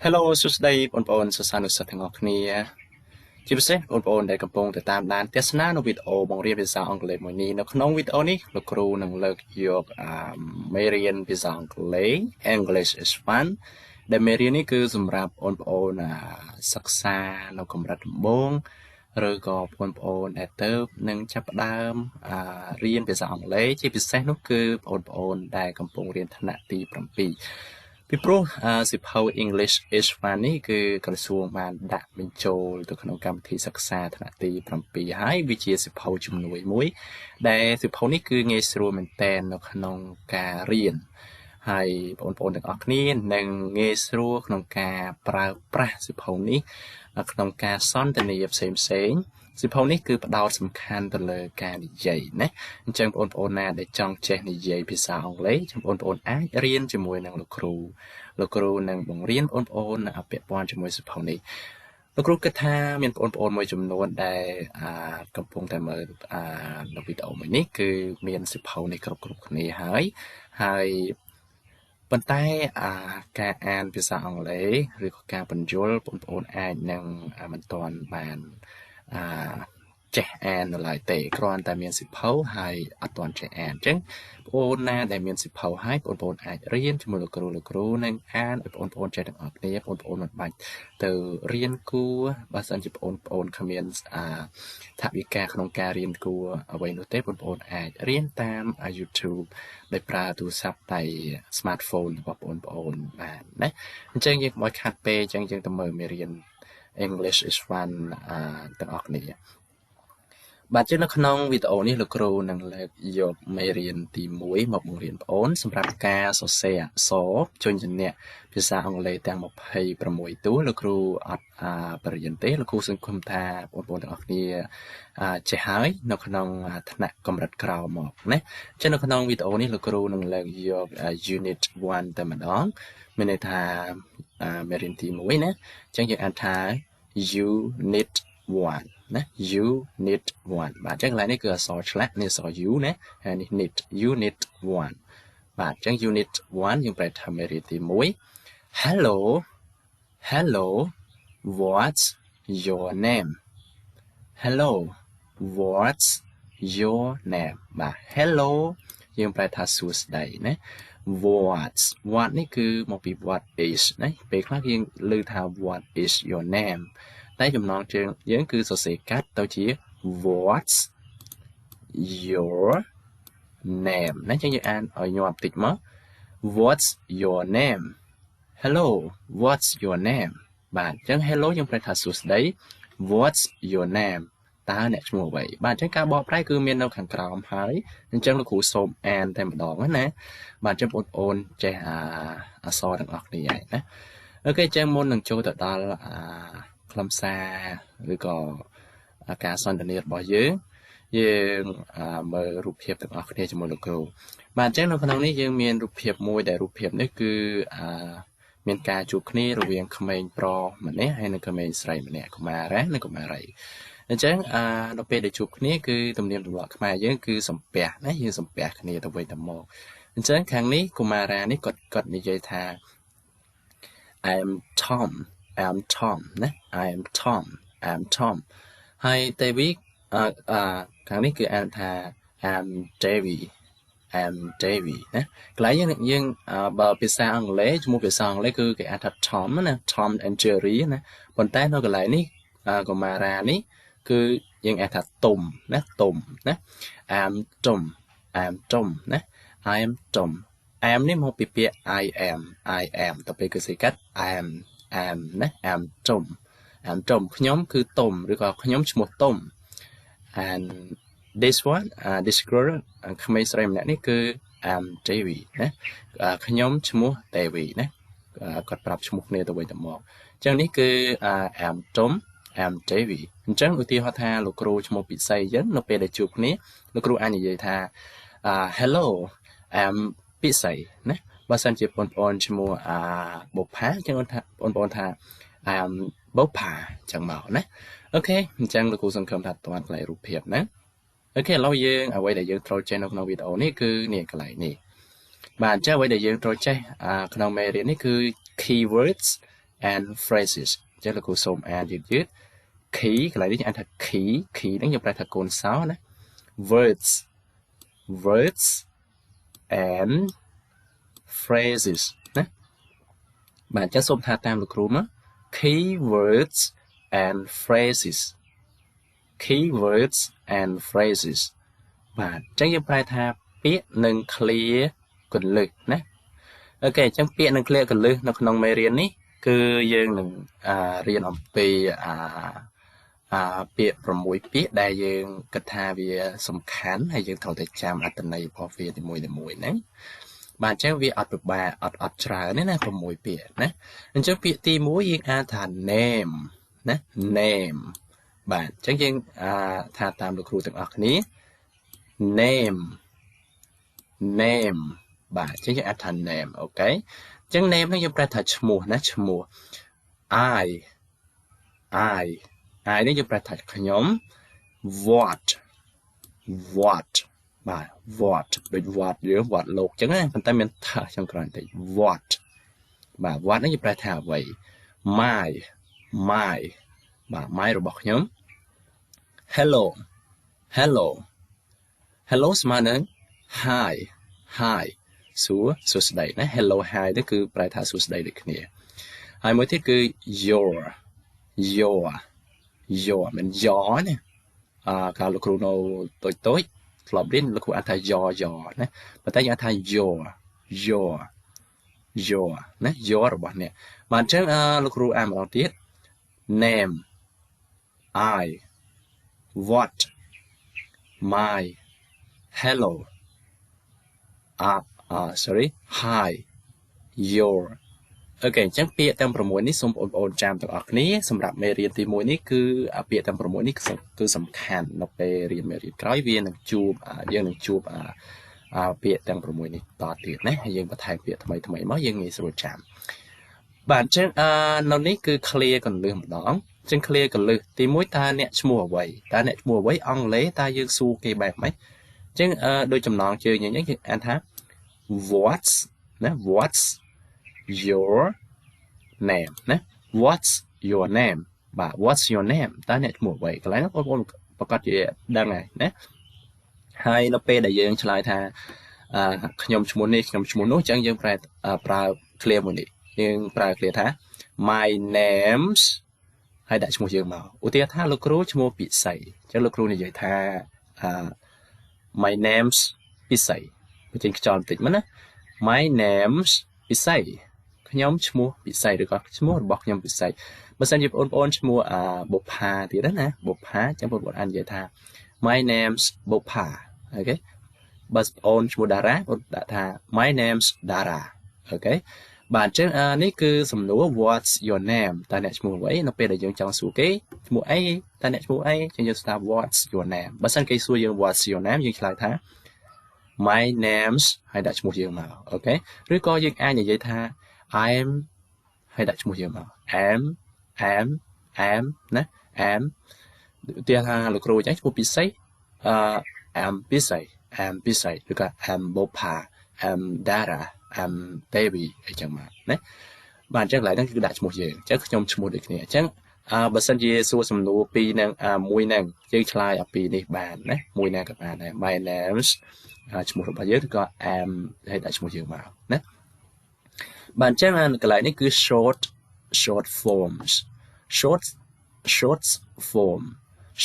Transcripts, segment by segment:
Hello សួស្តីបងប្អូនសិស្សានុសិស្សទាំងអស់គ្នាជាពិសេសបងប្អូនដែលកំពុងតែតាមដានទស្សនានៅវីដេអូបង្រៀនភាសាអង់គ្លេសមួយនេះនៅក្នុងវីដេអូនេះលោកគ្រូនឹងលើកយកមេរៀនភាសាអង់គ្លេស English is fun ដែលមេរៀននេះគឺសម្រាប់បងប្អូនសិក្សានៅកម្រិតដំបូងឬក៏បងប្អូនដែលទៅនឹងចាប់ផ្ដើមរៀនភាសាអង់គ្លេសជាពិសេសនោះគឺបងប្អូនដែលកំពុងរៀនថ្នាក់ទី7ពីព្រោះសិភៅ English is fun នេះគឺក្រសួងបានដាក់បញ្ចូលទៅក្នុងកម្មវិធីសិក្សាថ្នាក់ទី7ហើយវាជាសិភៅជំនួយមួយដែលសិភៅនេះគឺងាយស្រួលមែនទែននៅក្នុងការរៀនហើយបងប្អូនទាំងអស់គ្នានឹងងាយស្រួលក្នុងការប្រើប្រាស់សិភៅនេះក្នុងការសន្ទនាផ្សេងៗសិភៅនេះគឺផ្ដោតសំខាន់ទៅលើការនិយាយណាអញ្ចឹងបងប្អូនណាដែលចង់ចេះនិយាយភាសាអង់គ្លេសបងប្អូនអាចរៀនជាមួយនឹងលោកគ្រូនឹងបង្រៀនបងប្អូនពាក់ព័ន្ធជាមួយសិភៅនេះលោកគ្រូគិតថាមានបងប្អូនមួយចំនួនដែលកំពុងតែមើលនៅវីដេអូមួយនេះគឺមានសិភៅនេះគ្រប់គ្នាហើយប៉ុន្តែការអានភាសាអង់គ្លេសឬក៏ការបញ្យល់បងប្អូនអាចនឹងមិនទាន់បានចេះអាននៅឡើយទេគ្រាន់តែមានសិភៅហើយអត់ទាន់ចេះអានអញ្ចឹងបងប្អូនណាដែលមានសិភៅហើយបងប្អូនអាចរៀនជាមួយលោកគ្រូនឹងអានឲ្យបងប្អូនចេះទាំងអស់គ្នាបងប្អូនមិនបាច់ទៅរៀនគួរបើសិនជាបងប្អូនគ្មានថវិកាក្នុងការរៀនគួរអ្វីនោះទេបងប្អូនអាចរៀនតាម YouTube ដោយប្រើទូរស័ព្ទដៃ smartphone របស់បងប្អូនបានណាអញ្ចឹងយើងមកខាត់ពេអញ្ចឹងយើងទៅមើលមេរៀនEnglish is fun ទាំងអស់គ្នាបាទជានៅក្នុងវីដេអូនេះលោកគ្រូនឹងលើកយកមេរៀនទី1មកបង្រៀនបងប្អូនសម្រាប់ការសរសេរអក្សរជនជំនះភាសាអង់គ្លេសទាំង26តួលោកគ្រូអត់បរិញ្ញាទេលោកគ្រូសង្ឃឹមថាបងប្អូនទាំងអស់គ្នាចេះហើយនៅក្នុងថ្នាក់កម្រិតក្រោមមកណាចឹងនៅក្នុងវីដេអូនេះលោកគ្រូនឹងលើកយក Unit 1តែម្ដងមានន័យថាមេរៀនទី1ណាចឹងយើងអានថា Unit 1ណា Unit 1បាទអញ្ចឹងកន្លែងនេះគឺអក្សរឆ្លាក់នេះអក្សរ U ណាហើយនេះ Unit 1បាទអញ្ចឹង Unit 1យើងប្រែថាមេរៀនទី1 Hello what's your name Hello what's your name បាទ Hello យើងប្រែថាសួស្តីណា what នេះគឺមកពី what is ណាពេលខ្លះយើងឮថា what is your nameតែចំណងជើងយើងគឺសរសេរកាត់ទៅជា what's your name ណាចឹងយើងអានឲ្យញាប់តិចមក what's your name hello what's your name បាទចឹង hello យើងប្រែថាសួស្តី what's your name តើអ្នកឈ្មោះអ្វីបាទអញ្ចឹងការបកប្រែគឺមាននៅខាងក្រោមហើយអញ្ចឹងលោកគ្រូសូមអានតែម្ដងណាបាទអញ្ចឹងបងប្អូនចេះអក្សរទាំងអស់គ្នាហើយណាអូខេចឹងមុននឹងចូលទៅដល់ខ្លឹមសារឬក៏ការសន្ទនារបស់យើងមើលរូបភាពទាំងអស់គ្នាជាមួយលោកគ្រូបាទអញ្ចឹងនៅក្នុងនេះយើងមានរូបភាពមួយដែលរូបភាពនេះគឺមានការជួបគ្នារវាងក្មេងប្រុសម្នាក់ហើយនិងក្មេងស្រីម្នាក់កុមារនិងកុមារីអញ្ចឹងនៅពេលដែលជួបគ្នាគឺទំនៀមទម្លាប់ខ្មែរយើងគឺសំពះណាយើងសំពះគ្នាទៅវិញទៅមកអញ្ចឹងខាងនេះកុមារានេះគាត់និយាយថា I'm Tom ណា I'm Tom ហើយតែវីខាងនេះគឺអានថា I'm Davy ណាកន្លែងយើងបើភាសាអង់គ្លេសជាមួយភាសាអង់គ្លេសគឺគេអានថា Tom ណា Tom and Jerry ណាប៉ុន្តែនៅកន្លែងនេះកុមារានេះគឺយើងអានថាទុំណា I'm Tom ណា I'm Tom am នេះមកពីពាក្យ I am ទៅពេលគឺសេចក្ដី am ណា am Tom ខ្ញុំគឺទុំឬក៏ខ្ញុំឈ្មោះទុំ and this girl ក្មេងស្រីម្នាក់នេះគឺ am Davy ណាខ្ញុំឈ្មោះ Davy ណាគាត់ប្រាប់ឈ្មោះគ្នាទៅវិញទៅមកអញ្ចឹងនេះគឺ am Tom am Davy អញ្ចឹងឧទាហរណ៍ថាលោកគ្រូឈ្មោះពិសីអញ្ចឹងនៅពេលដែលជួបគ្នាលោកគ្រូអាចនិយាយថា hello am ពិសីណាបើសិនជាបងប្អូនឈ្មោះបុប្ផាអញ្ចឹងបងប្អូនថា am បុប្ផាអញ្ចឹងមកណាអូខេអញ្ចឹងលោកគ្រូសង្ឃឹមថាតាន់កន្លែងរូបភាពណាអូខេឥឡូវយើងអ្វីដែលយើងត្រូវចេះនៅក្នុងវីដេអូនេះគឺនេះកន្លែងនេះបាទអញ្ចឹងអ្វីដែលយើងត្រូវចេះក្នុងមេរៀននេះគឺ keywords and phrases ចឹងលោកគ្រូសូមអានយឺត key កន្លែងនេះអានថា key ហ្នឹងយើងប្រែថាកូនសោណា words and phrases ណាបាទចឹងសូមថាតាមលោកគ្រូមក keywords and phrases keywords and phrases បាទចឹងយើងប្រែថាពាក្យនិង clear កន្លឹះណាអូខេចឹងពាក្យនិង clear កន្លឹះនៅក្នុងមេរៀននេះគឺយើងនឹងរៀនអំពីពាក្យ6ពាក្យដែលយើងគិតថាវាសំខាន់ហើយយើងត្រូវតែចាំអត្ថន័យរបស់វានីមួយៗហ្នឹងបាទអញ្ចឹងវាអត់ពិបាកអត់ច្រើនទេណា6ពាក្យណាអញ្ចឹងពាក្យទី1យើងអានថា name ណា name បាទអញ្ចឹងយើងថាតាមលោកគ្រូទាំងអស់គ្នា name បាទអញ្ចឹងយើងអានថា name អូខេអញ្ចឹង name នេះយើងប្រែថាឈ្មោះណាឈ្មោះ I នេះយើងប្រែថាខ្ញុំ what បាទ what ដូច what យើង what លោកអញ្ចឹងណាប៉ុន្តែមានថាចុងក្រោយបន្តិច what បាទ what នេះយើងប្រែថាអ្វី my បាទ my របស់ខ្ញុំ hello ស្មើនឹង hi សួស្តីណា hello hi នេះគឺប្រែថាសួស្តីដូចគ្នាហើយមួយទៀតគឺ your មិន your ណាកាលលោកគ្រូនៅតូចធ្លាប់រៀនលោកគ្រូអានថា your ណាប៉ុន្តែយើងអានថា your ណា your របស់អ្នកបាទអញ្ចឹងលោកគ្រូអានម្ដងទៀត name I what my hello hi your អូខេអញ្ចឹងពាក្យទាំង6នេះសូមបងប្អូនចាំទាំងអស់គ្នាសម្រាប់មេរៀនទី1នេះគឺពាក្យទាំង6នេះគឺសំខាន់នៅពេលរៀនមេរៀនក្រោយវានឹងជួបយើងនឹងជួបពាក្យទាំង6នេះតទៀតណាហើយយើងបន្ថែមពាក្យថ្មីមកយើងងាយស្រួលចាំបាទអញ្ចឹងនៅនេះគឺ clear កន្លឹះម្ដងអញ្ចឹង clear កន្លឹះទី1តើអ្នកឈ្មោះអ្វីអង់គ្លេសតើយើងសួរគេបែបម៉េចអញ្ចឹងដូចចំណងជើងយើងអានថា what's your name ណា what's your name បាទ what's your name តើអ្នកឈ្មោះអ្វីកន្លែងហ្នឹងបងប្អូនប្រកាសជាដឹងហើយណាហើយនៅពេលដែលយើងឆ្លើយថាខ្ញុំឈ្មោះនេះខ្ញុំឈ្មោះនោះអញ្ចឹងយើងប្រើ clear មួយនេះយើងប្រើ clear ថា my name's ហើយដាក់ឈ្មោះយើងមកឧទាហរណ៍ថាលោកគ្រូឈ្មោះពិសីអញ្ចឹងលោកគ្រូនិយាយថាmy name's ពិសីបញ្ចេញខ្យល់បន្តិចមកណា my name's ពិសីខ្ញុំឈ្មោះពិសីឬក៏ឈ្មោះរបស់ខ្ញុំពិសីបើសិនជាបងប្អូនឈ្មោះបុប្ផាទៀតណាបុប្ផាអញ្ចឹងបងប្អូនអាចនិយាយថា my name's បុប្ផាអូខេបើបងប្អូនឈ្មោះតារាបងដាក់ថា my name's តារាអូខេបាទអញ្ចឹងនេះគឺសំណួរ what's your name តើអ្នកឈ្មោះអ្វីនៅពេលដែលយើងចង់សួរគេឈ្មោះអីតើអ្នកឈ្មោះអីចឹងយើងស្ដាប់ what's your name បើសិនគេសួរយើង what's your name យើងឆ្លើយថា my name's ហើយដាក់ឈ្មោះយើងមកអូខេឬក៏យើងអាចនិយាយថា I'm ហើយដាក់ឈ្មោះយើងមក am ណា am ឧទាហរណ៍លោកគ្រូអញ្ចឹងឈ្មោះពិសីam ពិសីឬក៏ am បុប្ផា am តារា am baby អីចឹងមកណាបាទអញ្ចឹងកន្លែងហ្នឹងគឺដាក់ឈ្មោះយើងអញ្ចឹងខ្ញុំឈ្មោះដូចគ្នាអញ្ចឹងបើសិនជាសួរសំណួរពីរហ្នឹងមួយហ្នឹងយើងឆ្លើយអំពីនេះបានណាមួយណាក៏បានដែរ my name's ឈ្មោះរបស់យើងឬក៏ am ហើយដាក់ឈ្មោះយើងមកណាបាទអញ្ចឹងកន្លែងនេះគឺ short forms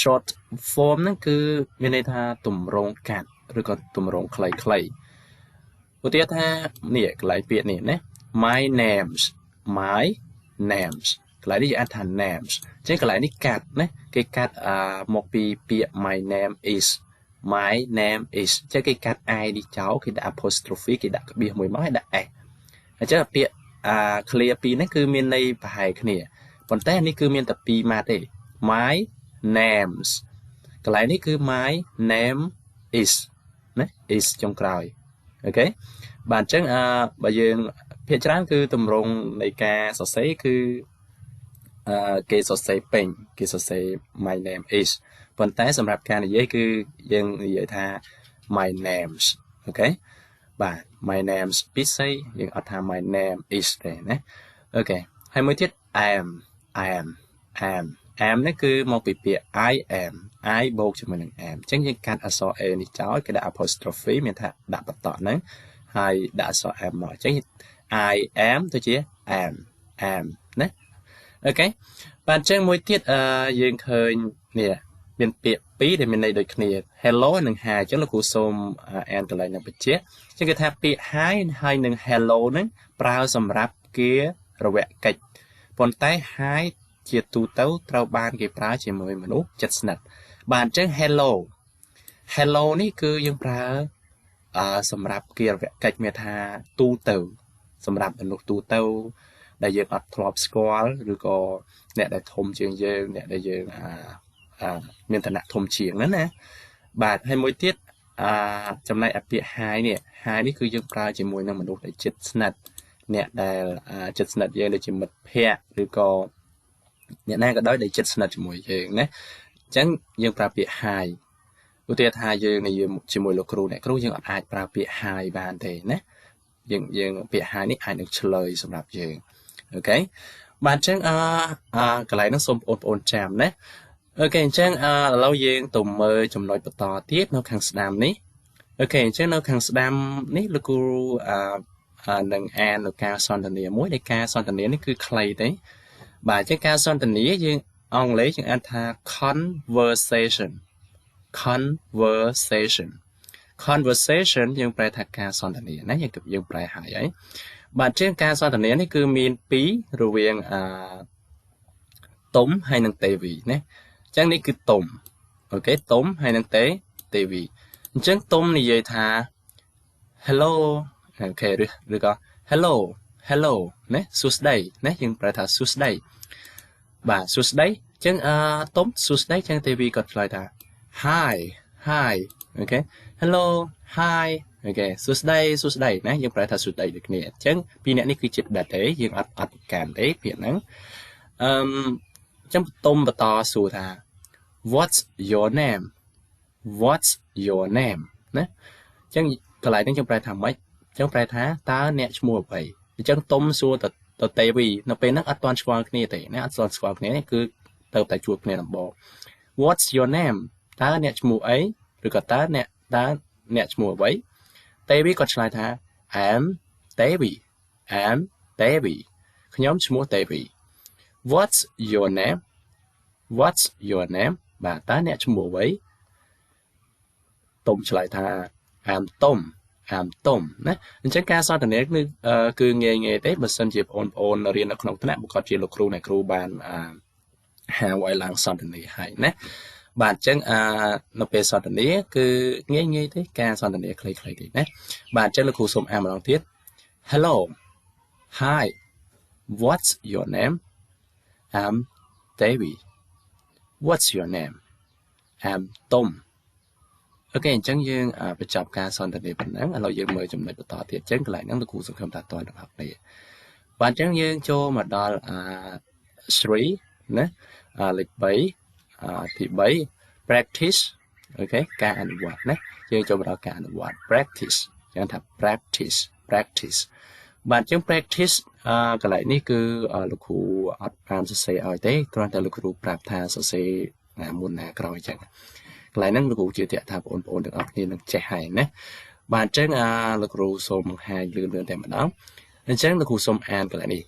short form ហ្នឹងគឺមានន័យថាទម្រង់កាត់ឬក៏ទម្រង់ខ្លីឧទាហរណ៍ថានេះកន្លែងពាក្យនេះណា my name's កន្លែងនេះយើងអានថា names អញ្ចឹងកន្លែងនេះកាត់ណាគេកាត់មកពីពាក្យ my name is អញ្ចឹងគេកាត់ I នេះចោលគេដាក់ apostrophe គេដាក់ក្បៀសមួយមកហើយដាក់ s អញ្ចឹងពាក្យclear ពីរនេះគឺមានន័យប្រហែលគ្នាប៉ុន្តែនេះគឺមានតែពីរម៉ាត់ទេ my names កន្លែងនេះគឺ my name is ណា is ចុងក្រោយអូខេបាទអញ្ចឹងបើយើងភាគច្រើនគឺទម្រង់នៃការសរសេរគឺគេសរសេរពេញគេសរសេរ my name is ប៉ុន្តែសម្រាប់ការនិយាយគឺយើងនិយាយថា my name's អូខេបាទ my name's ពិសីយើងអត់ថា my name is ទេណាអូខេ ហើយមួយទៀត am am នេះគឺមកពីពាក្យ I am I បូកជាមួយនឹង am អញ្ចឹងយើងកាត់អក្សរ a នេះចោលគេដាក់ apostrophe មានថាដាក់បន្តហ្នឹងហើយដាក់អក្សរ am មកអញ្ចឹង I am ទៅជា am ណាអូខេបាទអញ្ចឹងមួយទៀតយើងឃើញនេះមានពាក្យពីរដែលមានន័យដូចគ្នា hello និង hi អញ្ចឹងលោកគ្រូសូមអានកន្លែងនឹងបញ្ជាក់អញ្ចឹងគេថាពាក្យ hi ហើយនិង hello ហ្នឹងប្រើសម្រាប់គារវកិច្ចប៉ុន្តែ hi ជាទូទៅត្រូវបានគេប្រើជាមួយមនុស្សជិតស្និទ្ធបាទអញ្ចឹង hello នេះគឺយើងប្រើសម្រាប់គារវកិច្ចមានថាទូទៅសម្រាប់មនុស្សទូទៅដែលយើងអត់ធ្លាប់ស្គាល់ឬក៏អ្នកដែលធំជាងយើងអ្នកដែលយើងមានឋានៈធំជាងហ្នឹងណាបាទហើយមួយទៀតចំណែកអាពាក្យ hi នេះគឺយើងប្រើជាមួយនឹងមនុស្សដែលជិតស្និទ្ធអ្នកដែលជិតស្និទ្ធយើងដូចជាមិត្តភ័ក្តិឬក៏អ្នកណាក៏ដោយដែលជិតស្និទ្ធជាមួយយើងណាអញ្ចឹងយើងប្រើពាក្យ hi ឧទាហរណ៍ថាយើងនិយាយជាមួយលោកគ្រូអ្នកគ្រូយើងអាចប្រើពាក្យ hi បានទេណាយើងពាក្យ hi នេះអាចនឹងឆ្លើយសម្រាប់យើងអូខេបាទអញ្ចឹងកន្លែងហ្នឹងសូមបងប្អូនចាំណាអូខេអញ្ចឹងឥឡូវយើងទៅមើលចំណុចបន្តទៀតនៅខាងស្ដាំនេះអូខេអញ្ចឹងនៅខាងស្ដាំនេះលោកគ្រូនឹងអាននៅការសន្ទនាមួយដែលការសន្ទនានេះគឺខ្លីទេបាទអញ្ចឹងការសន្ទនាយើងអង់គ្លេសយើងអានថា conversation យើងប្រែថាការសន្ទនាណាយើងប្រែហើយបាទអញ្ចឹងការសន្ទនានេះគឺមានពីររវាងតុំហើយនិងទេវីណាអញ្ចឹងនេះគឺតុំអូខេតុំហើយនិងទេវីអញ្ចឹងតុំនិយាយថា hello អូខេឬក៏ hello ណាសួស្ដីណាយើងប្រែថាសួស្ដីបាទសួស្ដីអញ្ចឹងតុំសួស្ដីអញ្ចឹងទេវីក៏ឆ្លើយថា hi អូខេ hello hi អូខេសួស្ដីណាយើងប្រែថាសួស្ដីដូចគ្នាអញ្ចឹងពីរអ្នកនេះគឺជាដិតទេយើងអត់ប្រកាន់ទេពាក្យហ្នឹងអញ្ចឹងតុំបន្តសួរថា what's your name ណាអញ្ចឹងកន្លែងហ្នឹងយើងប្រែថាម៉េចអញ្ចឹងប្រែថាតើអ្នកឈ្មោះអ្វីអញ្ចឹងតុំសួរទៅទេវីនៅពេលហ្នឹងអត់ទាន់ស្គាល់គ្នាទេណាអត់ទាន់ស្គាល់គ្នាគឺទៅតែជួបគ្នាដំបូង what's your name តើអ្នកឈ្មោះអីឬក៏តើអ្នកឈ្មោះអ្វីទេវីក៏ឆ្លើយថា I'm Devi ខ្ញុំឈ្មោះទេវី what's your name បាទតើអ្នកឈ្មោះអ្វីតុំឆ្លើយថា I'm Tom ណាអញ្ចឹងការសន្ទនាគឺងាយទេបើសិនជាបងប្អូនរៀននៅក្នុងថ្នាក់ប្រកបជាលោកគ្រូអ្នកគ្រូបានហៅឲ្យឡើងសន្ទនាហើយណាបាទអញ្ចឹងនៅពេលសន្ទនាគឺងាយទេការសន្ទនាខ្លីៗទេណាបាទអញ្ចឹងលោកគ្រូសូមអានម្ដងទៀត Hello Hi What's your name I'm Davy What's your name I'm Tom អូខេអញ្ចឹងយើងបញ្ចប់ការសន្ទនាប៉ុណ្ណឹងឥឡូវយើងមើលចំណុចបន្តទៀតអញ្ចឹងកន្លែងហ្នឹងលោកគ្រូសង្ឃឹមថាតើដល់អ្នកនេះបាទអញ្ចឹងយើងចូលមកដល់3ណាលេខ3ទី3 practice អូខេការអនុវត្តណាយើងចូលមកដល់ការអនុវត្ត practice យ៉ាងថា practice បាទអញ្ចឹង practice កន្លែងនេះគឺលោកគ្រូអត់បានសរសេរឲ្យទេគ្រាន់តែលោកគ្រូប្រាប់ថាសរសេរមុនណាក្រោយអញ្ចឹងកន្លែងហ្នឹងលោកគ្រូជឿជាក់ថាបងប្អូនទាំងអស់គ្នានឹងចេះហើយណាបាទអញ្ចឹងលោកគ្រូសូមបង្ហាញលឿនតែម្ដងអញ្ចឹងលោកគ្រូសូមអានកន្លែងនេះ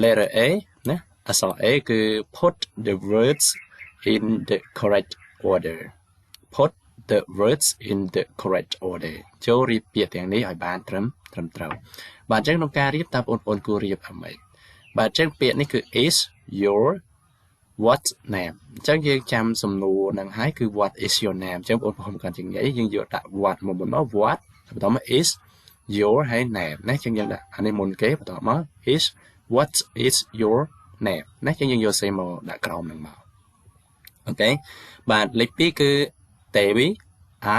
letter A ណាអក្សរ A គឺ put the words in the correct order ចូលរៀបពាក្យទាំងនេះឲ្យបានត្រឹមត្រូវបាទអញ្ចឹងក្នុងការរៀបតើបងប្អូនគួររៀបអ្វីបាទអញ្ចឹងពាក្យនេះគឺ is your what name អញ្ចឹងយើងចាំសំណួរនឹងហើយគឺ what is your name អញ្ចឹងបងប្អូនកាន់ជាងាយយើងយកដាក់ what មកមុនមក what បន្តមក is your ហើយ name ណាអញ្ចឹងយើងដាក់អានេះមុនគេបន្តមក is what is your name ណាអញ្ចឹងយើងយកសេមកដាក់ក្រោមនឹងមកអូខេបាទលេខ2គឺ Devi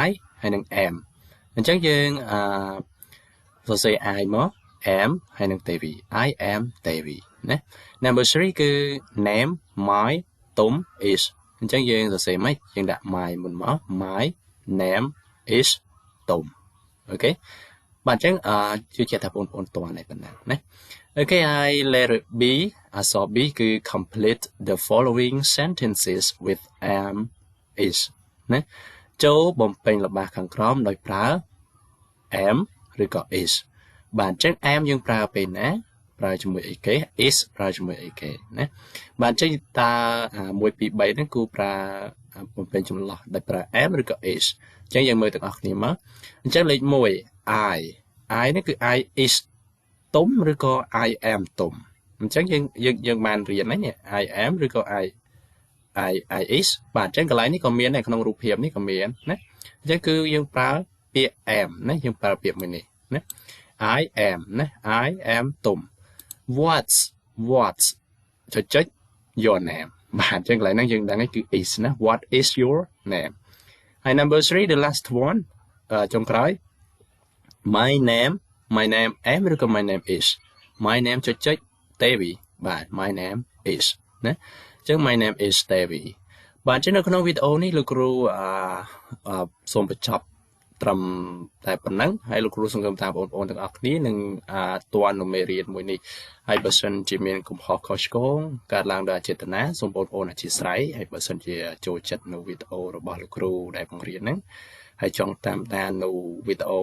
I ហើយនឹង am អញ្ចឹងយើងសរសេរ I មក am ហើយនឹង Devi I am Devi ណា number 3គឺ name my Tom is អញ្ចឹងយើងសរសេរមិនយើងដាក់ my មុនមក my name is Tom អូខេបាទអញ្ចឹងជឿជាក់ថាបងប្អូនតន់ហើយប៉ុណ្ណឹងណាអូខេហើយ letter B អក្សរ B គឺ complete the following sentences with am is ណាចូលបំពេញល្បះខាងក្រោមដោយប្រើ am ឬក៏ is បាទអញ្ចឹង am យើងប្រើពេលណាប្រើជាមួយអីគេ is ប្រើជាមួយអីគេណាបាទអញ្ចឹងតើ1 2 3ហ្នឹងគូប្រើបំពេញចម្លោះដោយប្រើ am ឬក៏ is អញ្ចឹងយើងមើលទាំងអស់គ្នាមកអញ្ចឹងលេខ1 I នេះគឺ I is ទុំឬក៏ I am ទុំអញ្ចឹងយើងបានរៀនហ្នឹង I am ឬក៏ I is បាទអញ្ចឹងកន្លែងនេះក៏មានដែរក្នុងរូបភាពនេះក៏មានណាអញ្ចឹងគឺយើងប្រើពាក្យ am ណាយើងប្រើពាក្យមួយនេះណា I am ណា I am ទុំ what's ចុច your name បាទអញ្ចឹងកន្លែងហ្នឹងយើងដឹងហើយគឺ is ណា what is your name ហើយ number 3 the last one ចុងក្រោយ my name am ឬក៏ my name is my name ចុច Tevi បាទ my name is ណាអញ្ចឹង my name is Tevi បាទអញ្ចឹងនៅក្នុងវីដេអូនេះលោកគ្រូសូមបញ្ចប់ត្រឹមតែប៉ុណ្ណឹងហើយលោកគ្រូសង្ឃឹមថាបងប្អូនទាំងអស់គ្នានឹងទាន់នៅមេរៀនមួយនេះហើយបើសិនជាមានកំហុសខុសឆ្គងកើតឡើងដោយអចេតនាសូមបងប្អូនអធិស្ឋានហើយបើសិនជាចូលចិត្តនៅវីដេអូរបស់លោកគ្រូដែលបង្រៀនហ្នឹងហើយចង់តាមដាននៅវីដេអូ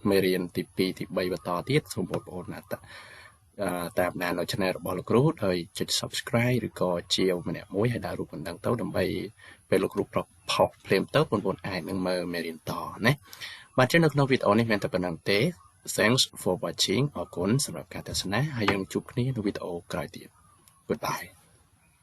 មេរៀនទី2ទី3បន្តទៀតសូមបងប្អូនតាមដាននៅ channel របស់លោកគ្រូដោយចុច subscribe ឬក៏ជាវម្នាក់មួយហើយដាក់រូបបណ្ដឹងទៅដើម្បីពេលលោកគ្រូប្រផុសភ្លាមទៅបងប្អូនអាចនឹងមើលមេរៀនតណាបាទចឹងនៅក្នុងវីដេអូនេះមានតែប៉ុណ្្នឹងទេ Thanks for watching អរគុណសម្រាប់ការទស្សនាហើយយើងជួបគ្នានៅវីដេអូក្រោយទៀត Goodbye